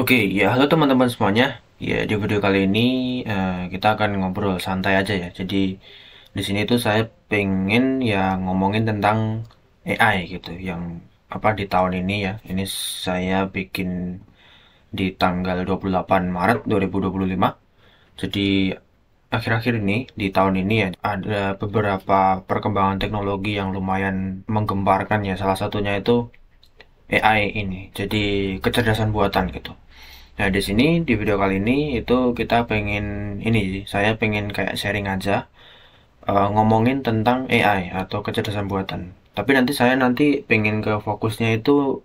Oke, ya halo teman-teman semuanya. Ya di video kali ini kita akan ngobrol santai aja ya. Jadi di sini tuh saya pengen ya ngomongin tentang AI gitu, yang apa di tahun ini ya. Ini saya bikin di tanggal 28 Maret 2025. Jadi akhir-akhir ini di tahun ini ya ada beberapa perkembangan teknologi yang lumayan menggemparkan ya. Salah satunya itu AI ini. Jadi kecerdasan buatan gitu. Nah, di sini di video kali ini itu kita pengen ini sih, saya pengen kayak sharing aja ngomongin tentang AI atau kecerdasan buatan. Tapi nanti pengen ke fokusnya itu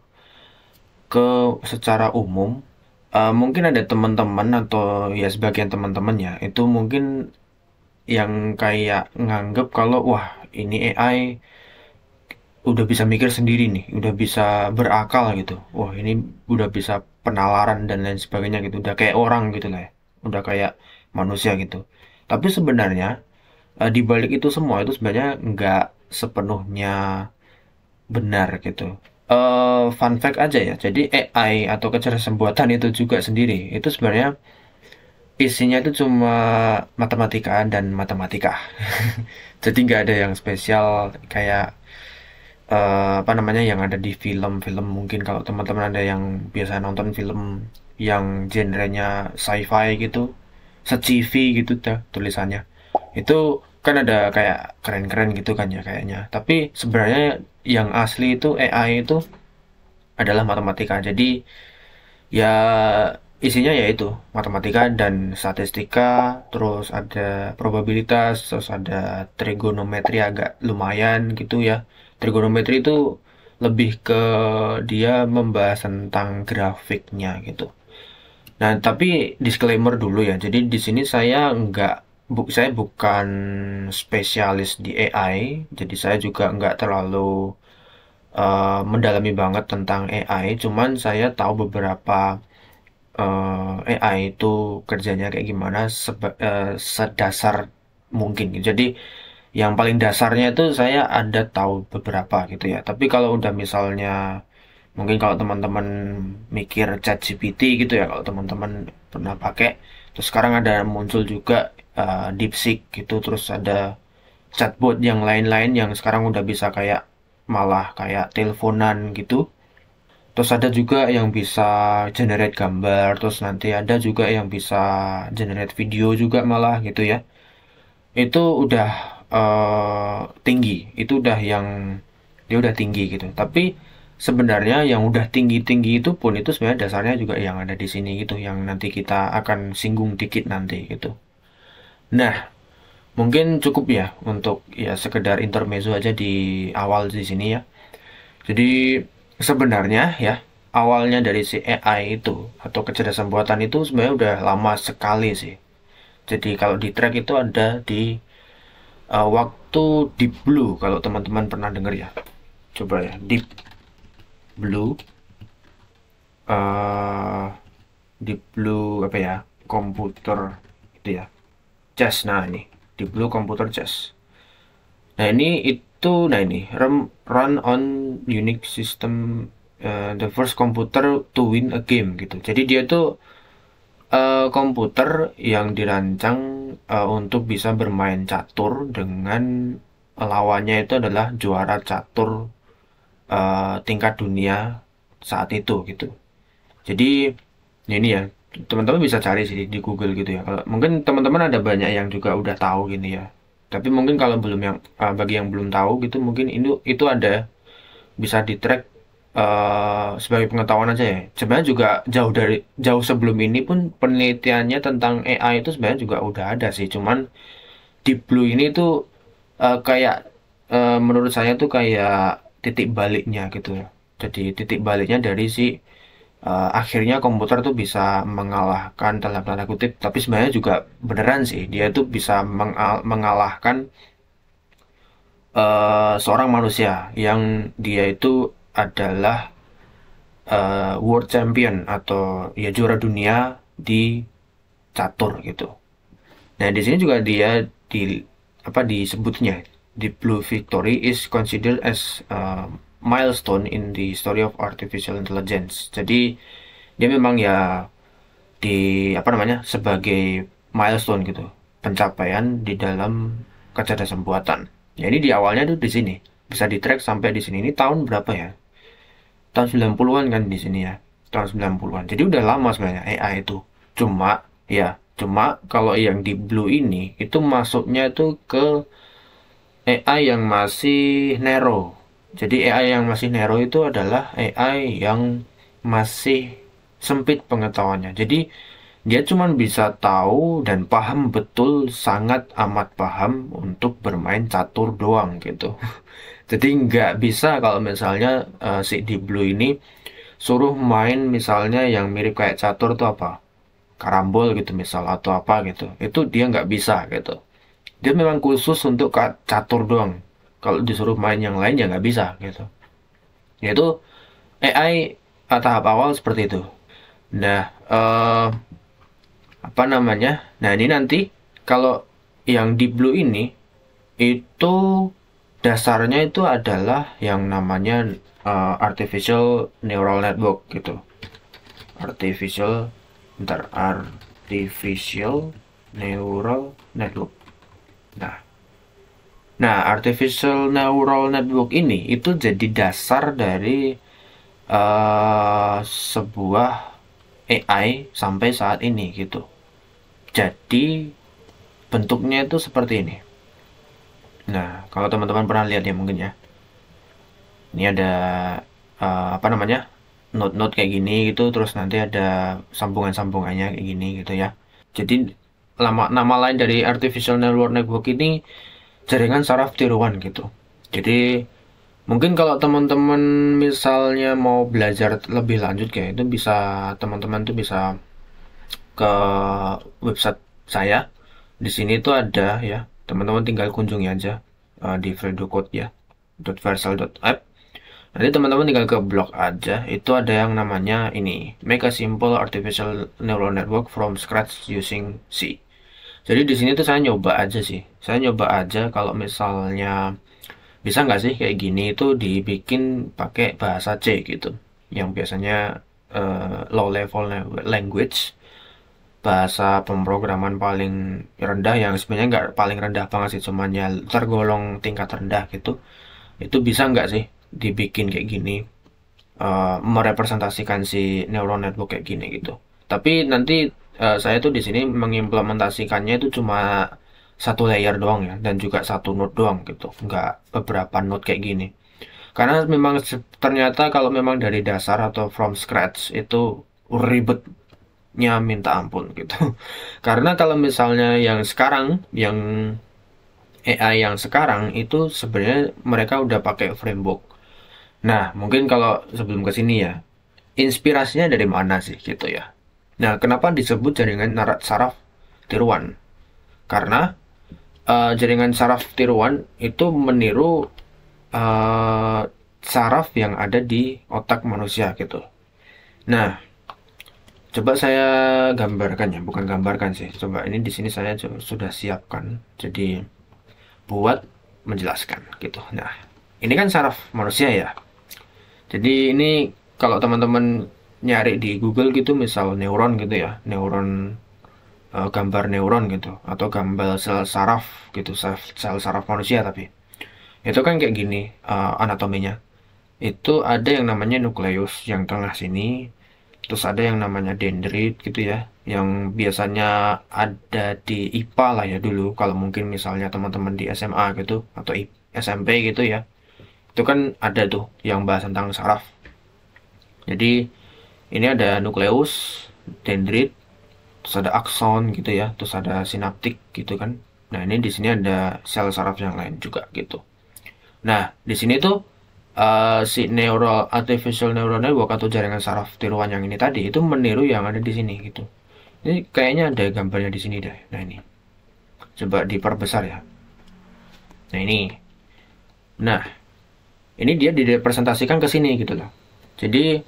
ke secara umum. Mungkin ada teman-teman atau ya sebagian teman-teman ya, itu mungkin yang kayak nganggep kalau wah ini AI udah bisa mikir sendiri nih, udah bisa berakal gitu. Wah, ini udah bisa penalaran dan lain sebagainya gitu. Udah kayak orang gitu lah ya. Udah kayak manusia gitu. Tapi sebenarnya di balik itu semua itu sebenarnya nggak sepenuhnya benar gitu. Fun fact aja ya. Jadi AI atau kecerdasan buatan itu juga sendiri itu sebenarnya isinya itu cuma matematika dan matematika. Jadi nggak ada yang spesial kayak apa namanya yang ada di film-film. Mungkin kalau teman-teman ada yang biasa nonton film yang genrenya sci-fi gitu, se-CV gitu dah tulisannya. Itu kan ada kayak keren-keren gitu kan ya kayaknya. Tapi sebenarnya yang asli itu AI itu adalah matematika. Jadi ya isinya yaitu matematika dan statistika, terus ada probabilitas, terus ada trigonometri agak lumayan gitu ya. Trigonometri itu lebih ke dia membahas tentang grafiknya gitu. Nah, tapi disclaimer dulu ya. Jadi di sini saya bukan spesialis di AI, jadi saya juga nggak terlalu mendalami banget tentang AI. Cuman saya tahu beberapa AI itu kerjanya kayak gimana sedasar mungkin. Jadi yang paling dasarnya itu saya ada tahu beberapa gitu ya. Tapi kalau udah misalnya mungkin kalau teman-teman mikir ChatGPT gitu ya, kalau teman-teman pernah pakai, terus sekarang ada muncul juga DeepSeek gitu, terus ada chatbot yang lain-lain yang sekarang udah bisa kayak malah kayak teleponan gitu. Terus ada juga yang bisa generate gambar, terus nanti ada juga yang bisa generate video juga malah gitu ya. Itu udah tinggi, itu udah yang dia udah tinggi gitu. Tapi sebenarnya yang udah tinggi-tinggi itu pun itu sebenarnya dasarnya juga yang ada di sini gitu, yang nanti kita akan singgung dikit nanti gitu. Nah, mungkin cukup ya untuk ya sekedar intermezzo aja di awal di sini ya. Jadi sebenarnya ya awalnya dari si AI itu atau kecerdasan buatan itu sebenarnya udah lama sekali sih. Jadi kalau di track itu ada di waktu Deep Blue, kalau teman-teman pernah dengar ya. Coba ya Deep Blue, eh Deep Blue apa ya, komputer itu ya, chess. Nah ini Deep Blue komputer chess. Nah ini run on Unix system, the first computer to win a game gitu. Jadi dia tuh komputer yang dirancang untuk bisa bermain catur dengan lawannya itu adalah juara catur tingkat dunia saat itu gitu. Jadi ya ini ya teman-teman bisa cari sih di Google gitu ya. Kalau mungkin teman-teman ada banyak yang juga udah tahu gini ya. Tapi mungkin kalau belum yang bagi yang belum tahu gitu mungkin itu ada bisa di track sebagai pengetahuan aja ya. Sebenarnya juga jauh sebelum ini pun penelitiannya tentang AI itu sebenarnya juga udah ada sih. Cuman Deep Blue ini tuh kayak menurut saya tuh kayak titik baliknya gitu ya. Jadi titik baliknya dari si akhirnya komputer tuh bisa mengalahkan dalam tanda kutip, tapi sebenarnya juga beneran sih dia tuh bisa mengalahkan seorang manusia yang dia itu adalah world champion atau ya juara dunia di catur gitu. Nah, di sini juga dia di apa disebutnya di Blue Victory is considered as a milestone in the story of artificial intelligence. Jadi Dia memang ya di apa namanya sebagai milestone gitu, pencapaian di dalam kecerdasan buatan. Ya ini di awalnya tuh di sini bisa di track sampai di sini. Ini tahun berapa ya? Tahun 90-an kan di sini ya. Tahun 90-an. Jadi udah lama sebenarnya AI itu. Cuma kalau yang di Blue ini itu masuknya itu ke AI yang masih narrow. Jadi AI yang masih narrow itu adalah AI yang masih sempit pengetahuannya. Jadi dia cuma bisa tahu dan paham betul, sangat amat paham untuk bermain catur doang gitu. Jadi nggak bisa kalau misalnya si Deep Blue ini suruh main misalnya yang mirip kayak catur tuh apa? Karambol gitu misal atau apa gitu. Itu dia nggak bisa gitu. Dia memang khusus untuk catur doang. Kalau disuruh main yang lain ya nggak bisa gitu. Yaitu AI tahap awal seperti itu. Nah, apa namanya? Nah, ini nanti kalau yang di Blue ini itu dasarnya itu adalah yang namanya artificial neural network gitu. Artificial neural network. Nah, artificial neural network ini itu jadi dasar dari sebuah AI sampai saat ini gitu. Jadi bentuknya itu seperti ini. Nah, kalau teman-teman pernah lihat ya mungkin ya. Ini ada apa namanya? Node-node kayak gini gitu, terus nanti ada sambungan-sambungannya kayak gini gitu ya. Jadi nama lain dari artificial neural network ini jaringan saraf tiruan gitu. Jadi mungkin kalau teman-teman misalnya mau belajar lebih lanjut kayak itu bisa teman-teman tuh bisa ke website saya. Di sini tuh ada ya, teman-teman tinggal kunjungi aja di Fredocode ya, .versal.app. Nanti teman-teman tinggal ke blog aja, itu ada yang namanya ini, Make a Simple Artificial Neural Network from Scratch Using C. Jadi di sini tuh saya nyoba aja sih, saya nyoba aja kalau misalnya bisa nggak sih kayak gini itu dibikin pakai bahasa C gitu, yang biasanya low level language, bahasa pemrograman paling rendah yang sebenarnya nggak paling rendah banget sih, cuman ya tergolong tingkat rendah gitu. Itu bisa nggak sih dibikin kayak gini, merepresentasikan si neural network kayak gini gitu. Tapi nanti saya tuh di sini mengimplementasikannya itu cuma satu layer doang ya, dan juga satu node doang gitu, nggak beberapa node kayak gini. Karena memang ternyata kalau memang dari dasar atau from scratch itu ribetnya minta ampun gitu. Karena kalau misalnya yang sekarang, yang AI yang sekarang itu sebenarnya mereka udah pakai framework. Nah, mungkin kalau sebelum ke sini ya, inspirasinya dari mana sih gitu ya. Nah, kenapa disebut jaringan saraf tiruan? Karena jaringan saraf tiruan itu meniru saraf yang ada di otak manusia gitu. Nah, coba saya gambarkan ya, bukan gambarkan sih. Coba ini di sini saya sudah siapkan. Jadi buat menjelaskan gitu. Nah, ini kan saraf manusia ya. Jadi ini kalau teman-teman nyari di Google gitu, misal neuron gitu ya, neuron, gambar neuron gitu, atau gambar sel saraf gitu, sel saraf manusia tapi itu kan kayak gini anatominya. Itu ada yang namanya nukleus yang tengah sini, terus ada yang namanya dendrit gitu ya, yang biasanya ada di IPA lah ya dulu, kalau mungkin misalnya teman-teman di SMA gitu atau SMP gitu ya, itu kan ada tuh yang bahas tentang saraf. Jadi ini ada nukleus, dendrit, terus ada akson gitu ya, terus ada sinaptik gitu kan. Nah, ini di sini ada sel saraf yang lain juga gitu. Nah, di sini tuh si artificial neural network atau jaringan saraf tiruan yang ini tadi itu meniru yang ada di sini gitu. Ini kayaknya ada gambarnya di sini deh. Nah, ini coba diperbesar ya. Nah, ini. Nah, ini dia direpresentasikan ke sini gitu loh. Jadi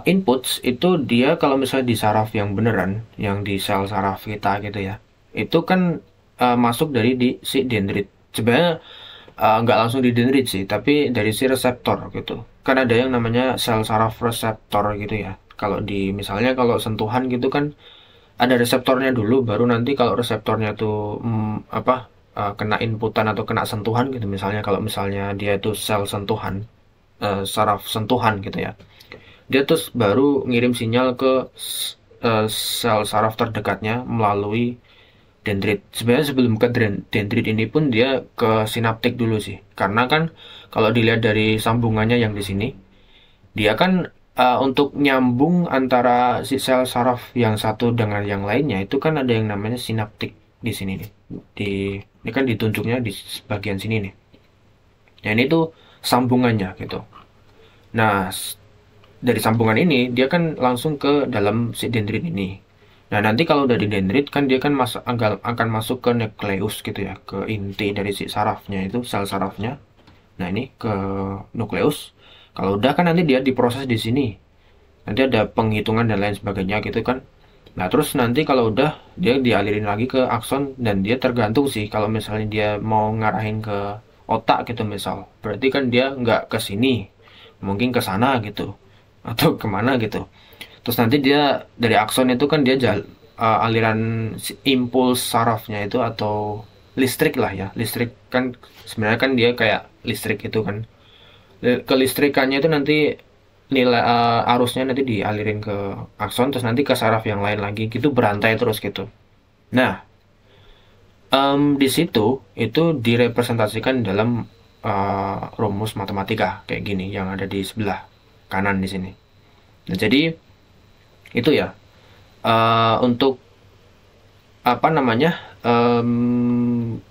inputs itu dia kalau misalnya di saraf yang beneran, yang di sel saraf kita gitu ya, itu kan masuk dari di si dendrit. Sebenarnya nggak langsung di dendrit sih, tapi dari si reseptor gitu. Kan ada yang namanya sel saraf reseptor gitu ya. Kalau misalnya kalau sentuhan gitu kan ada reseptornya dulu, baru nanti kalau reseptornya tuh kena inputan atau kena sentuhan gitu, misalnya kalau misalnya dia itu sel sentuhan, saraf sentuhan gitu ya, dia terus baru ngirim sinyal ke sel saraf terdekatnya melalui dendrit. Sebenarnya sebelum ke dendrit ini pun dia ke sinaptik dulu sih, karena kan kalau dilihat dari sambungannya yang di sini, dia kan untuk nyambung antara si sel saraf yang satu dengan yang lainnya itu kan ada yang namanya sinaptik di sini nih. Ini kan ditunjuknya di bagian sini nih. Nah, ini tuh sambungannya gitu. Nah, dari sambungan ini dia kan langsung ke dalam si dendrit ini. Nah, nanti kalau dari dendrit kan dia kan akan masuk ke nukleus gitu ya, ke inti dari si sarafnya itu, sel sarafnya. Nah, ini ke nukleus. Kalau udah kan nanti dia diproses di sini. Nanti ada penghitungan dan lain sebagainya gitu kan. Nah, terus nanti kalau udah dia dialirin lagi ke akson, dan dia tergantung sih kalau misalnya dia mau ngarahin ke otak gitu misal. Berarti kan dia nggak ke sini, mungkin ke sana gitu. Atau kemana gitu. Terus nanti dia dari akson itu kan dia aliran impuls sarafnya itu atau listrik lah ya. Listrik kan sebenarnya kan dia kayak listrik itu kan. Kelistrikannya itu nanti nilai arusnya nanti dialirin ke akson, terus nanti ke saraf yang lain lagi gitu, berantai terus gitu. Nah, di situ itu direpresentasikan dalam rumus matematika kayak gini yang ada di sebelah kanan di sini. Nah, jadi itu ya untuk apa namanya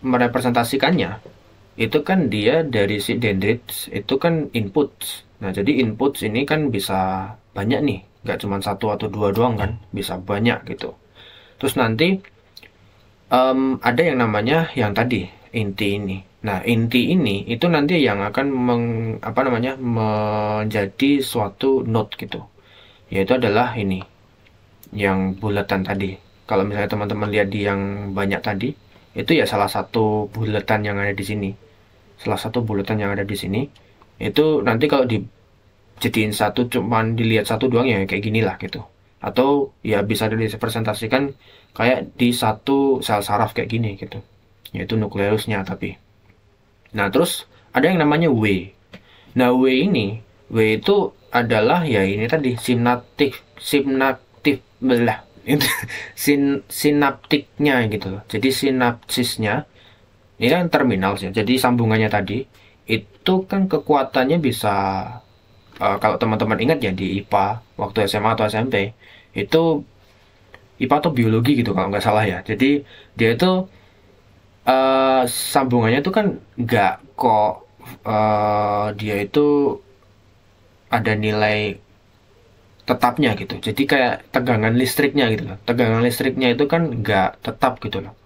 merepresentasikannya itu kan dia dari si dendrit itu kan input. Nah, jadi input ini kan bisa banyak nih, nggak cuma satu atau dua doang kan, bisa banyak gitu. Terus nanti ada yang namanya yang tadi inti ini. Nah, inti ini itu nanti yang akan menjadi suatu node gitu, yaitu adalah ini yang bulatan tadi. Kalau misalnya teman-teman lihat di yang banyak tadi, itu ya salah satu bulatan yang ada di sini. Salah satu bulatan yang ada di sini itu nanti kalau dijadiin satu, cuman dilihat satu doang ya kayak gini lah gitu. Atau ya bisa direpresentasikan kayak di satu sel saraf kayak gini gitu, yaitu nukleusnya tapi. Nah, terus ada yang namanya W. Nah, W itu adalah ya ini tadi sinaptik belah itu sinaptiknya gitu loh. Jadi sinapsisnya ini kan terminal sih. Jadi sambungannya tadi itu kan kekuatannya bisa kalau teman-teman ingat ya di IPA waktu SMA atau SMP itu, IPA atau biologi gitu kalau nggak salah ya. Jadi dia itu sambungannya itu kan nggak kok dia itu ada nilai tetapnya gitu. Jadi kayak tegangan listriknya gitu loh. Tegangan listriknya itu kan nggak tetap gitu loh.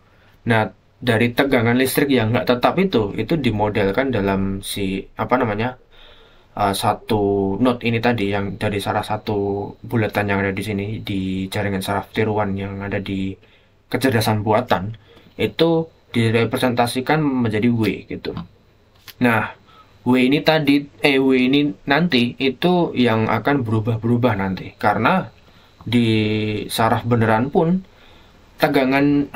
Nah, dari tegangan listrik yang nggak tetap itu dimodelkan dalam si satu node ini tadi yang dari salah satu bulatan yang ada di sini di jaringan saraf tiruan yang ada di kecerdasan buatan, itu direpresentasikan menjadi W gitu. Nah, W ini nanti itu yang akan berubah-berubah nanti, karena di saraf beneran pun tegangan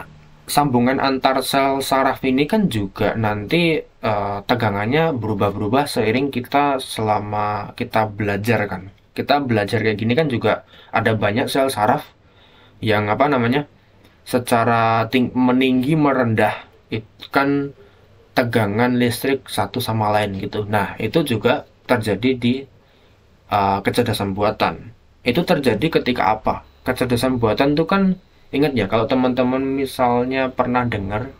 sambungan antar sel saraf ini kan juga nanti tegangannya berubah-berubah seiring selama kita belajar kan. Kita belajar kayak gini kan juga ada banyak sel saraf yang secara meninggi merendah itu kan tegangan listrik satu sama lain gitu. Nah, itu juga terjadi di kecerdasan buatan. Itu terjadi ketika apa? Kecerdasan buatan itu kan, ingat ya, kalau teman-teman misalnya pernah dengar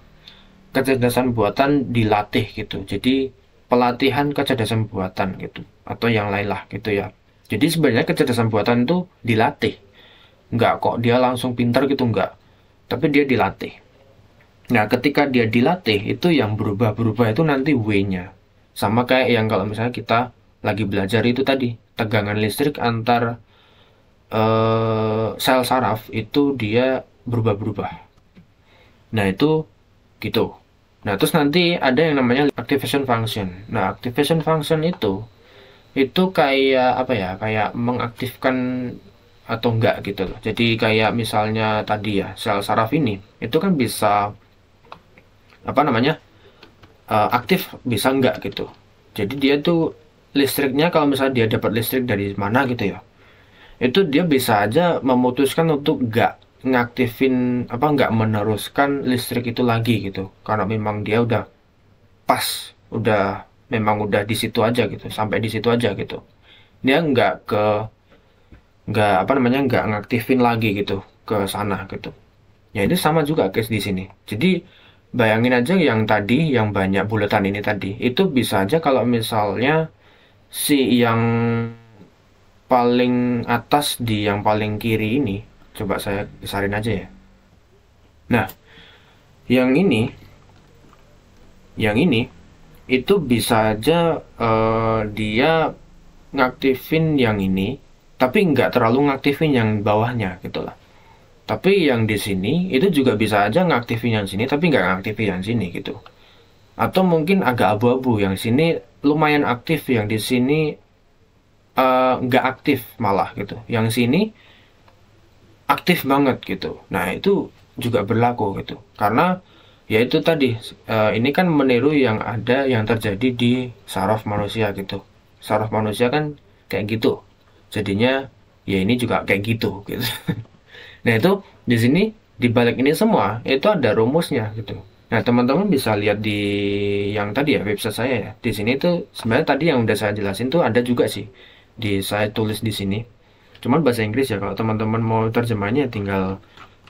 kecerdasan buatan dilatih gitu. Jadi pelatihan kecerdasan buatan gitu, atau yang lain lah gitu ya. Jadi sebenarnya kecerdasan buatan itu dilatih. Nggak kok dia langsung pintar gitu, nggak. Tapi dia dilatih. Nah, ketika dia dilatih, itu yang berubah-berubah itu nanti W-nya. Sama kayak yang kalau misalnya kita lagi belajar itu tadi, tegangan listrik antar sel saraf itu dia berubah-berubah. Nah, itu gitu. Nah, terus nanti ada yang namanya activation function. Nah, activation function itu kayak apa ya? Kayak mengaktifkan atau enggak gitu loh. Jadi kayak misalnya tadi ya, sel saraf ini itu kan bisa apa namanya, aktif bisa enggak gitu. Jadi dia tuh listriknya, kalau misalnya dia dapat listrik dari mana gitu ya, itu dia bisa aja memutuskan untuk enggak ngaktifin apa, enggak meneruskan listrik itu lagi gitu, karena memang dia udah pas, udah memang udah di situ aja gitu, sampai di situ aja gitu. Dia nggak apa namanya, nggak ngaktifin lagi gitu ke sana gitu. Ya itu sama juga case di sini. Jadi bayangin aja yang tadi, yang banyak bulatan ini tadi, itu bisa aja kalau misalnya si yang paling atas di yang paling kiri ini, coba saya besarin aja ya. Nah, yang ini itu bisa aja dia ngaktifin yang ini, tapi nggak terlalu ngaktifin yang bawahnya gitu lah. Tapi yang di sini itu juga bisa aja ngaktifin yang sini, tapi nggak ngaktifin yang sini gitu. Atau mungkin agak abu-abu, yang sini lumayan aktif, yang di sini nggak aktif malah gitu. Yang sini aktif banget gitu. Nah itu juga berlaku gitu. Karena ya itu tadi, ini kan meniru yang ada, yang terjadi di saraf manusia gitu. Saraf manusia kan kayak gitu. Jadinya ya ini juga kayak gitu gitu. Nah itu di sini, di balik ini semua itu ada rumusnya gitu. Nah teman-teman bisa lihat di yang tadi ya, website saya ya. Di sini tuh sebenarnya tadi yang udah saya jelasin tuh ada juga sih, di saya tulis di sini. Cuman bahasa Inggris ya, kalau teman-teman mau terjemahnya tinggal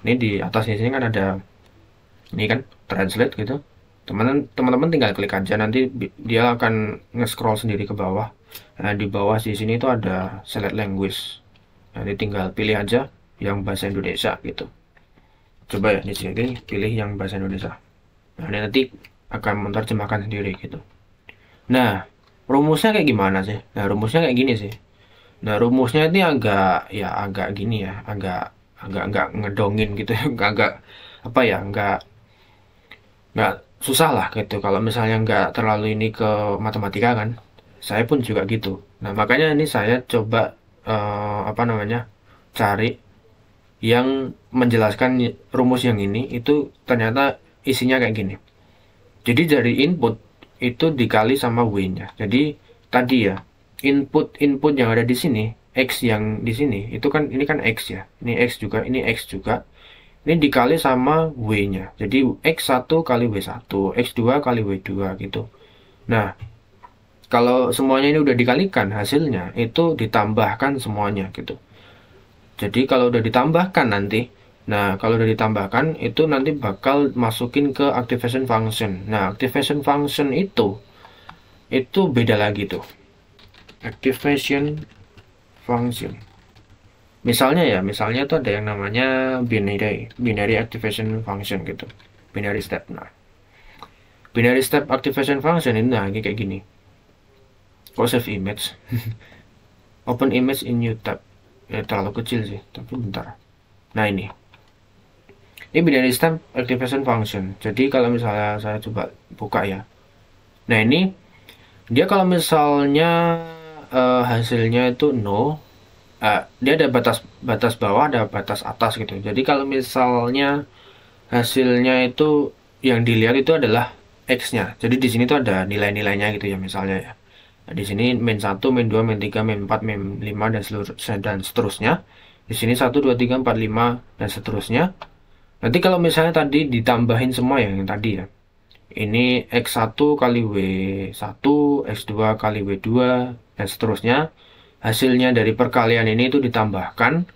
ini di atas di sini kan ada ini kan translate gitu. Teman-teman tinggal klik aja, nanti dia akan nge-scroll sendiri ke bawah. Nah di bawah di sini tuh ada select language. Nanti tinggal pilih aja yang bahasa Indonesia gitu. Coba ya di sini pilih yang bahasa Indonesia. Nah ini nanti akan menerjemahkan sendiri gitu. Nah rumusnya kayak gimana sih? Nah rumusnya kayak gini sih. Nah rumusnya ini agak gini ya, agak ngedongin gitu, agak apa ya, nggak susah lah gitu. Kalau misalnya nggak terlalu ini ke matematika kan, saya pun juga gitu. Nah makanya ini saya coba apa namanya, cari yang menjelaskan rumus yang ini, itu ternyata isinya kayak gini. Jadi dari input itu dikali sama w-nya. Jadi tadi ya, input yang ada di sini, x yang di sini itu kan, ini kan x ya, ini x juga, ini x juga, ini dikali sama w-nya. Jadi x1 kali w1, x2 kali w2 gitu. Nah kalau semuanya ini udah dikalikan, hasilnya itu ditambahkan semuanya gitu. Jadi kalau udah ditambahkan nanti, nah kalau udah ditambahkan itu nanti bakal masukin ke activation function. Nah activation function itu beda lagi tuh. Activation function. Misalnya tuh ada yang namanya binary activation function gitu. Binary step. Nah, binary step activation function ini nah ini kayak gini. Kok save image? Open image in new tab. Ya terlalu kecil sih, tapi bentar. Nah ini binary step activation function. Jadi kalau misalnya saya coba buka ya, nah ini dia kalau misalnya hasilnya itu no, dia ada batas bawah, ada batas atas gitu. Jadi kalau misalnya hasilnya itu yang dilihat itu adalah x-nya, jadi di sini tuh ada nilai-nilainya gitu ya, misalnya ya. Nah, di sini min 1, min 2, min 3, min 4, min 5 dan seterusnya. Di sini 1 2 3 4 5 dan seterusnya. Nanti kalau misalnya tadi ditambahin semua yang tadi ya. Ini x1 kali w1, x2 kali w2 dan seterusnya. Hasilnya dari perkalian ini itu ditambahkan.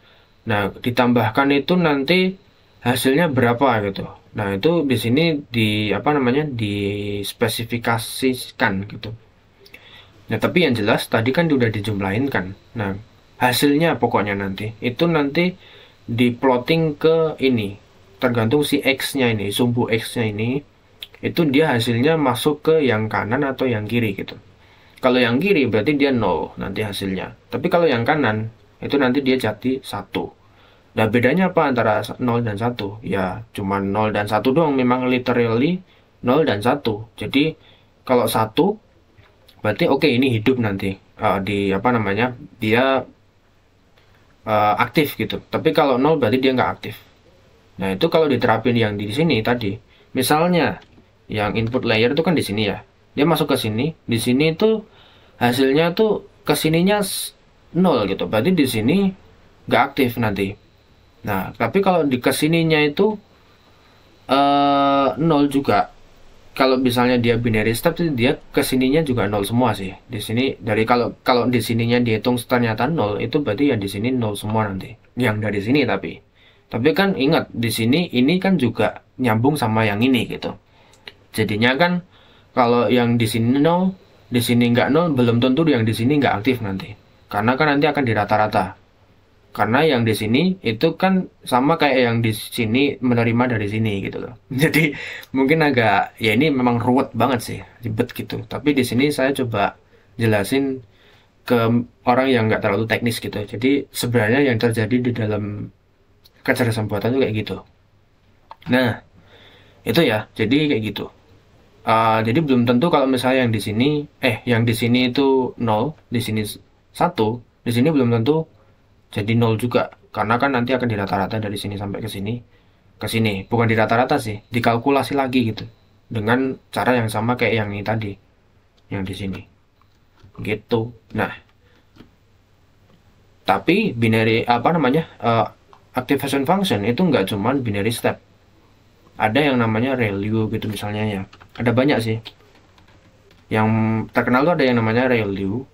Nah, ditambahkan itu nanti hasilnya berapa gitu. Nah, itu di sini di apa namanya, dispesifikasikan gitu. Nah, tapi yang jelas tadi kan udah dijumlahin kan. Nah, hasilnya pokoknya nanti itu nanti diplotting ke ini. Tergantung si X-nya ini, sumbu X-nya ini, itu dia hasilnya masuk ke yang kanan atau yang kiri gitu. Kalau yang kiri berarti dia 0 nanti hasilnya. Tapi kalau yang kanan itu nanti dia jadi 1. Nah, bedanya apa antara 0 dan 1? Ya, cuma 0 dan 1 doang, memang literally 0 dan 1. Jadi kalau 1 berarti oke, ini hidup nanti di apa namanya, dia aktif gitu. Tapi kalau nol berarti dia nggak aktif. Nah, itu kalau diterapin yang di sini tadi, misalnya yang input layer itu kan di sini ya. Dia masuk ke sini, di sini tuh hasilnya tuh kesininya nol gitu. Berarti di sini nggak aktif nanti. Nah, tapi kalau di kesininya itu nol juga. Kalau misalnya dia binary step, dia kesininya juga nol semua sih. Di sini dari kalau kalau di sininya dihitung ternyata nol, itu berarti ya di sini nol semua nanti. Yang dari sini tapi kan ingat di sini ini kan juga nyambung sama yang ini gitu. Jadinya kan kalau yang di sini nol, di sini nggak nol, belum tentu yang di sini nggak aktif nanti. Karena kan nanti akan dirata-rata. Karena yang di sini itu kan sama kayak yang di sini menerima dari sini gitu loh. Jadi mungkin agak ya ini memang ruwet banget sih, ribet gitu. Tapi di sini saya coba jelasin ke orang yang nggak terlalu teknis gitu. Jadi sebenarnya yang terjadi di dalam kecerdasan buatan itu kayak gitu. Nah, itu ya. Jadi kayak gitu. Jadi belum tentu kalau misalnya yang di sini itu nol, di sini satu, di sini belum tentu jadi nol juga. Karena kan nanti akan dirata-rata dari sini sampai ke sini. Bukan dirata-rata sih, dikalkulasi lagi gitu. Dengan cara yang sama kayak yang ini tadi, yang di sini. Gitu. Nah, tapi binary activation function itu nggak cuman binary step. Ada yang namanya ReLU gitu misalnya ya. Ada banyak sih. Yang terkenal tuh ada yang namanya ReLU.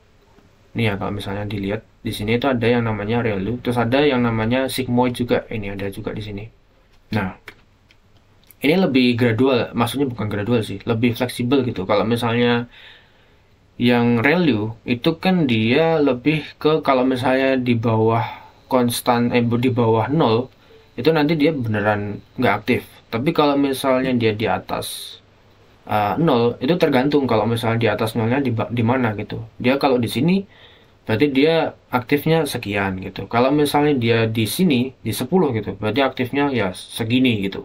Nih ya kalau misalnya dilihat di sini itu ada yang namanya ReLU, terus ada yang namanya sigmoid juga. Ini ada juga di sini. Nah, ini lebih gradual, maksudnya bukan gradual sih, lebih fleksibel gitu. Kalau misalnya yang ReLU itu kan dia lebih ke kalau misalnya di bawah konstan di bawah 0 itu nanti dia beneran nggak aktif. Tapi kalau misalnya dia di atas 0 itu tergantung kalau misalnya di atas nolnya di mana gitu. Dia kalau di sini berarti dia aktifnya sekian gitu. Kalau misalnya dia di sini di 10 gitu, berarti aktifnya ya segini gitu.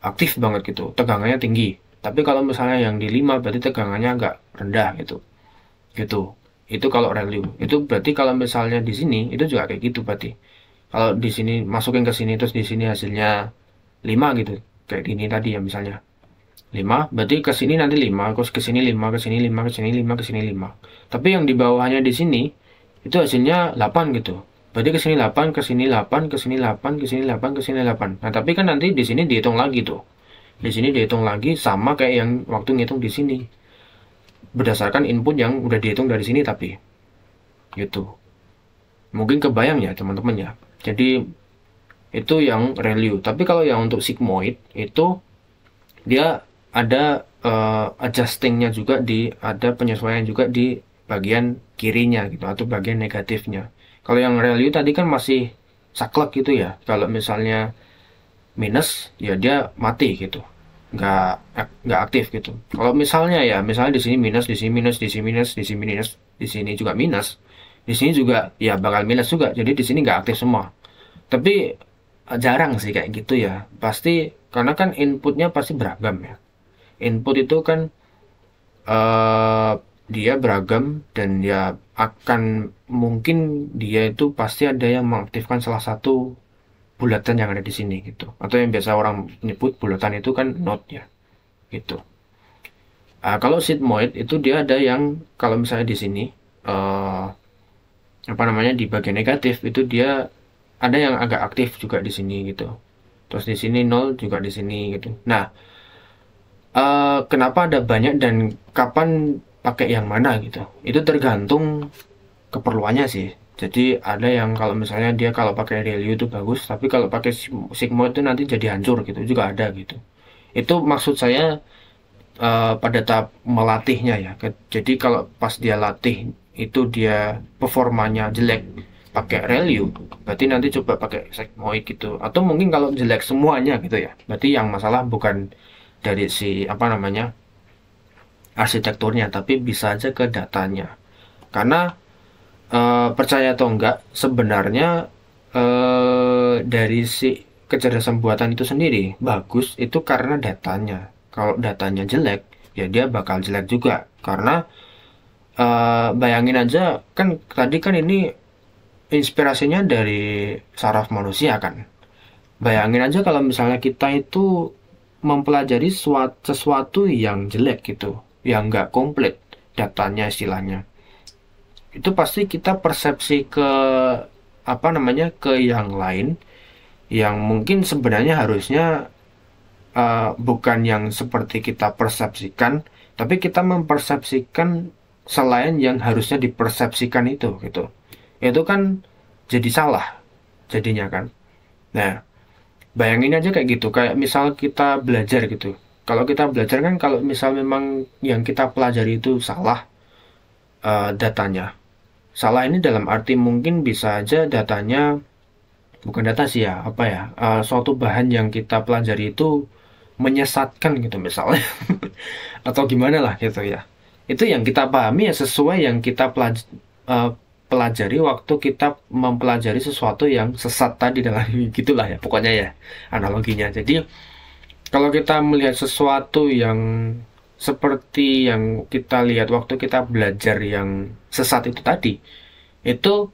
Aktif banget gitu, tegangannya tinggi. Tapi kalau misalnya yang di 5 berarti tegangannya agak rendah gitu. Gitu. Itu kalau ReLU. Itu berarti kalau misalnya di sini itu juga kayak gitu berarti. Kalau di sini masukin ke sini terus di sini hasilnya 5 gitu. Kayak gini tadi ya misalnya. 5 berarti ke sini nanti 5, terus ke sini 5, ke sini 5, ke sini 5, ke sini 5. Tapi yang di bawahnya di sini itu hasilnya 8 gitu. Berarti ke sini 8, ke sini 8, ke sini 8, ke sini 8, ke sini 8. Nah, tapi kan nanti di sini dihitung lagi tuh. Di sini dihitung lagi sama kayak yang waktu ngitung di sini. Berdasarkan input yang udah dihitung dari sini tapi gitu. Mungkin kebayang ya teman-teman ya. Jadi itu yang ReLU. Tapi kalau yang untuk sigmoid itu dia ada adjustingnya juga ada penyesuaian juga di bagian kirinya gitu atau bagian negatifnya. Kalau yang ReLU tadi kan masih saklek gitu ya. Kalau misalnya minus ya dia mati gitu, nggak nggak aktif gitu. Kalau misalnya di sini minus, di sini minus, di sini minus, di sini minus, di sini juga minus, di sini juga ya bakal minus juga. Jadi di sini nggak aktif semua. Tapi jarang sih kayak gitu ya. Pasti karena kan inputnya pasti beragam ya. Input itu kan dia beragam dan ya akan mungkin dia itu pasti ada yang mengaktifkan salah satu bulatan yang ada di sini gitu. Atau yang biasa orang menyebut bulatan itu kan node ya gitu. Kalau sigmoid itu dia ada yang kalau misalnya di sini di bagian negatif itu dia ada yang agak aktif juga di sini gitu. Terus di sini 0 juga di sini gitu. Nah, kenapa ada banyak dan kapan pakai yang mana gitu? Itu tergantung keperluannya sih. Jadi ada yang kalau misalnya dia kalau pakai ReLU itu bagus, tapi kalau pakai sigmoid itu nanti jadi hancur gitu juga ada gitu. Itu maksud saya pada tahap melatihnya ya. Jadi kalau pas dia latih itu dia performanya jelek pakai ReLU, berarti nanti coba pakai sigmoid gitu. Atau mungkin kalau jelek semuanya gitu ya, berarti yang masalah bukan dari si arsitekturnya, tapi bisa aja ke datanya. Karena percaya atau enggak, sebenarnya dari si kecerdasan buatan itu sendiri bagus itu karena datanya. Kalau datanya jelek, ya dia bakal jelek juga. Karena bayangin aja, kan tadi kan ini inspirasinya dari saraf manusia kan. Bayangin aja kalau misalnya kita itu mempelajari sesuatu yang jelek gitu, yang nggak komplit datanya istilahnya. Itu pasti kita persepsi ke apa namanya ke yang lain yang mungkin sebenarnya harusnya bukan yang seperti kita persepsikan, tapi kita mempersepsikan selain yang harusnya dipersepsikan itu gitu. Itu kan jadi salah jadinya kan. Nah, bayangin aja kayak gitu, kayak misal kita belajar gitu. Kalau kita belajar kan kalau misal memang yang kita pelajari itu salah datanya. Salah ini dalam arti mungkin bisa aja datanya bukan data sih ya, apa ya? Suatu bahan yang kita pelajari itu menyesatkan gitu misalnya. Atau gimana lah gitu ya. Itu yang kita pahami ya sesuai yang kita pelajari waktu kita mempelajari sesuatu yang sesat tadi dalam gitulah ya pokoknya ya analoginya. Jadi kalau kita melihat sesuatu yang seperti yang kita lihat waktu kita belajar yang sesat itu tadi, itu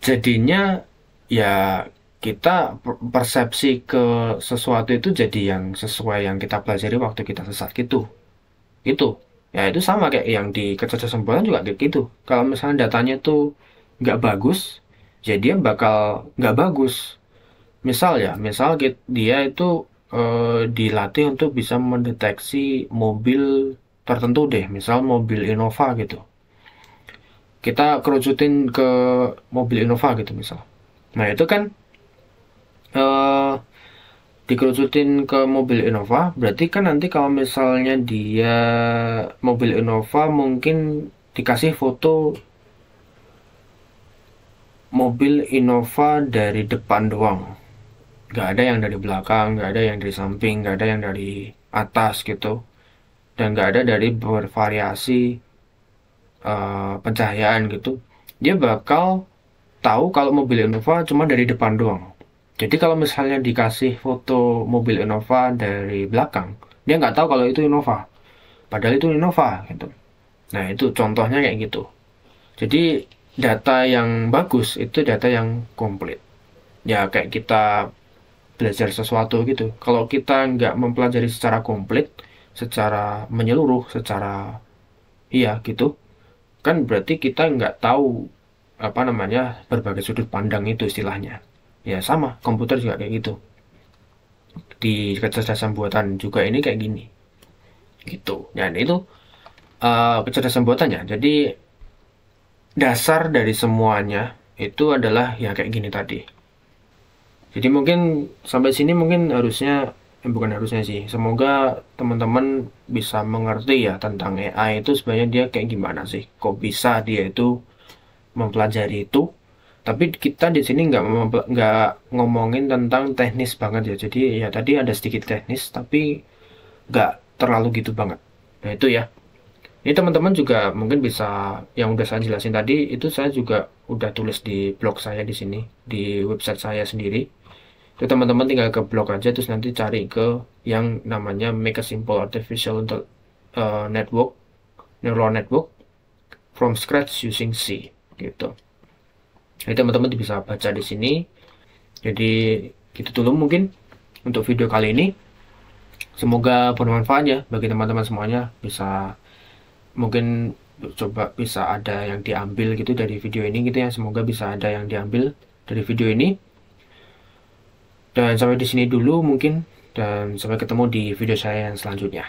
jadinya ya kita persepsi ke sesuatu itu jadi yang sesuai yang kita pelajari waktu kita sesat gitu. Itu ya itu sama kayak yang di kecerdasan buatan juga kayak gitu. Kalau misalnya datanya tuh nggak bagus, ya dia bakal nggak bagus. Misal ya, misal dia itu dilatih untuk bisa mendeteksi mobil tertentu deh, misal mobil Innova gitu. Kita kerucutin ke mobil Innova gitu misal. Nah itu kan eh, dikerucutin ke mobil Innova, berarti kan nanti kalau misalnya dia mobil Innova mungkin dikasih foto mobil Innova dari depan doang. Nggak ada yang dari belakang, nggak ada yang dari samping, nggak ada yang dari atas gitu. Dan nggak ada dari bervariasi pencahayaan gitu. Dia bakal tahu kalau mobil Innova cuma dari depan doang. Jadi kalau misalnya dikasih foto mobil Innova dari belakang, dia nggak tahu kalau itu Innova. Padahal itu Innova gitu. Nah itu contohnya kayak gitu. Jadi data yang bagus itu data yang komplit. Ya kayak kita belajar sesuatu gitu. Kalau kita nggak mempelajari secara komplit, secara menyeluruh, secara iya gitu, kan berarti kita nggak tahu apa namanya berbagai sudut pandang itu istilahnya. Ya sama, komputer juga kayak gitu. Di kecerdasan buatan juga ini kayak gini, gitu. Dan itu kecerdasan buatannya. Jadi dasar dari semuanya itu adalah ya kayak gini tadi. Jadi mungkin sampai sini mungkin harusnya bukan harusnya sih. Semoga teman-teman bisa mengerti ya tentang AI itu sebenarnya dia kayak gimana sih. Kok bisa dia itu mempelajari itu. Tapi kita di sini nggak ngomongin tentang teknis banget ya. Jadi ya tadi ada sedikit teknis tapi nggak terlalu gitu banget. Nah itu ya. Ini teman-teman juga mungkin bisa yang udah saya jelasin tadi itu saya juga udah tulis di blog saya di sini di website saya sendiri. Itu teman-teman tinggal ke blog aja terus nanti cari ke yang namanya Make a Simple Artificial Network, Neural Network from Scratch Using C gitu. Jadi teman-teman bisa baca di sini. Jadi gitu dulu mungkin untuk video kali ini. Semoga bermanfaat ya bagi teman-teman semuanya. Bisa mungkin coba bisa ada yang diambil gitu dari video ini gitu ya. Semoga bisa ada yang diambil dari video ini. Dan sampai di sini dulu mungkin dan sampai ketemu di video saya yang selanjutnya.